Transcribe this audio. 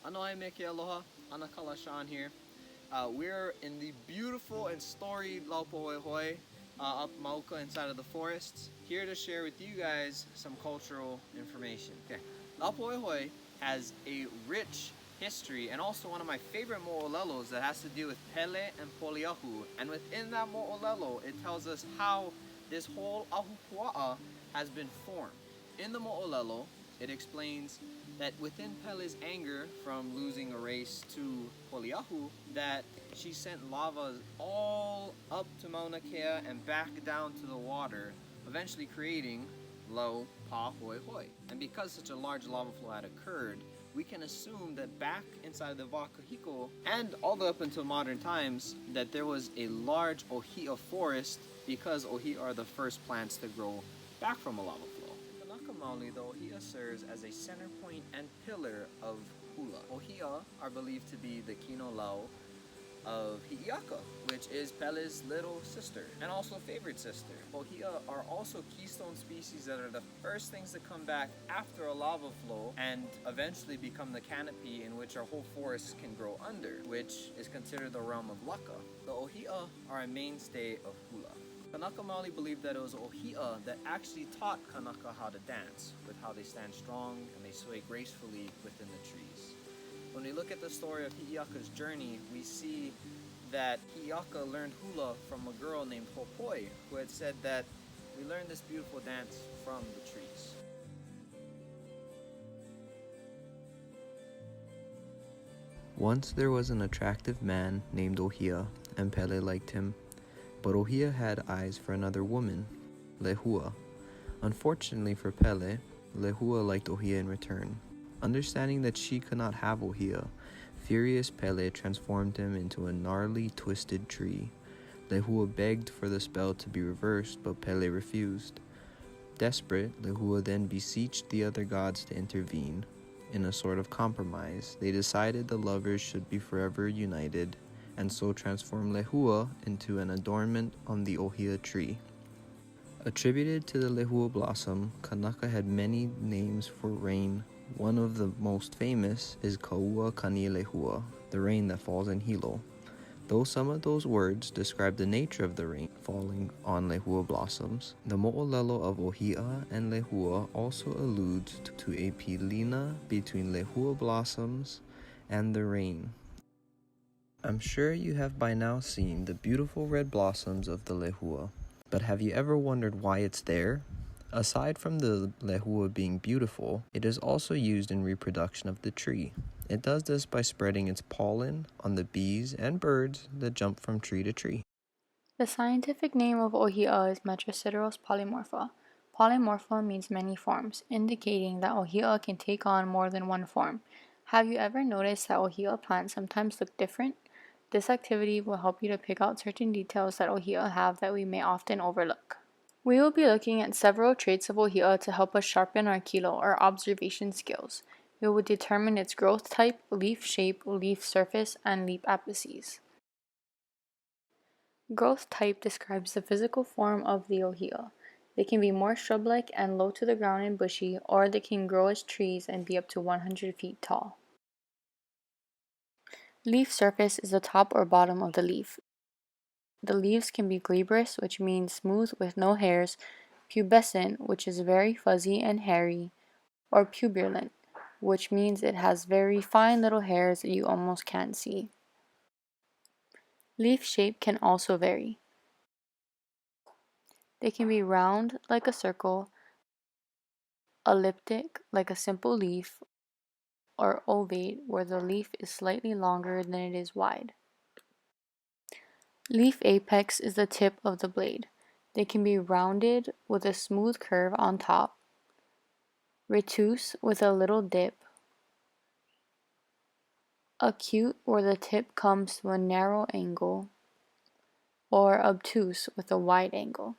Anoa'i me ke aloha, Anakala Sean here. We're in the beautiful and storied Laupohoehoi up Mauka inside of the forests, here to share with you guys some cultural information. Okay. Laupohoehoi has a rich history and also one of my favorite mo'olelos that has to do with Pele and Poliahu. And within that mo'olelo, it tells us how this whole ahupua'a has been formed. In the mo'olelo, it explains that within Pele's anger from losing a race to Poliahu, that she sent lava all up to Mauna Kea and back down to the water, eventually creating Lau Pa Hoi Hoi. And because such a large lava flow had occurred, we can assume that back inside the Wā Kahiko, and all the way up until modern times, that there was a large ʻŌhiʻa forest, because ʻŌhiʻa are the first plants to grow back from a lava flow. In Kanaka Maoli, the ʻŌhiʻa serves as a center point and pillar of hula. ʻŌhiʻa are believed to be the kino lau of Hi'iaka, which is Pele's little sister and also favorite sister. ʻŌhiʻa are also keystone species that are the first things to come back after a lava flow and eventually become the canopy in which our whole forest can grow under, which is considered the realm of Laka. The ʻŌhiʻa are a mainstay of hula. Kanaka Maoli believed that it was ʻŌhiʻa that actually taught Kanaka how to dance, with how they stand strong and they sway gracefully within the trees. When we look at the story of Hi'iaka's journey, we see that Hi'iaka learned hula from a girl named Hopoi, who had said that we learned this beautiful dance from the trees. Once there was an attractive man named ʻŌhiʻa, and Pele liked him. But ʻŌhiʻa had eyes for another woman, Lehua. Unfortunately for Pele, Lehua liked ʻŌhiʻa in return. Understanding that she could not have ʻŌhiʻa, furious Pele transformed him into a gnarly, twisted tree. Lehua begged for the spell to be reversed, but Pele refused. Desperate, Lehua then beseeched the other gods to intervene. In a sort of compromise, they decided the lovers should be forever united, and so transformed Lehua into an adornment on the ʻŌhiʻa tree. Attributed to the Lehua blossom, Kanaka had many names for rain. One of the most famous is Kaua Kani Lehua, the rain that falls in Hilo. Though some of those words describe the nature of the rain falling on Lehua blossoms, the mo'olelo of ʻŌhiʻa and Lehua also alludes to a pilina between Lehua blossoms and the rain. I'm sure you have by now seen the beautiful red blossoms of the Lehua, but have you ever wondered why it's there? Aside from the Lehua being beautiful, it is also used in reproduction of the tree. It does this by spreading its pollen on the bees and birds that jump from tree to tree. The scientific name of ʻŌhiʻa is Metrosideros polymorpha. Polymorpha means many forms, indicating that ʻŌhiʻa can take on more than one form. Have you ever noticed that ʻŌhiʻa plants sometimes look different? This activity will help you to pick out certain details that ʻŌhiʻa have that we may often overlook. We will be looking at several traits of ʻŌhiʻa to help us sharpen our kilo, or observation skills. We will determine its growth type, leaf shape, leaf surface, and leaf apices. Growth type describes the physical form of the ʻŌhiʻa. They can be more shrub-like and low to the ground and bushy, or they can grow as trees and be up to 100 feet tall. Leaf surface is the top or bottom of the leaf. The leaves can be glabrous, which means smooth with no hairs, pubescent, which is very fuzzy and hairy, or pubescent, which means it has very fine little hairs that you almost can't see. Leaf shape can also vary. They can be round like a circle, elliptic like a simple leaf, or ovate where the leaf is slightly longer than it is wide. Leaf apex is the tip of the blade. They can be rounded with a smooth curve on top, retuse with a little dip, acute where the tip comes to a narrow angle, or obtuse with a wide angle.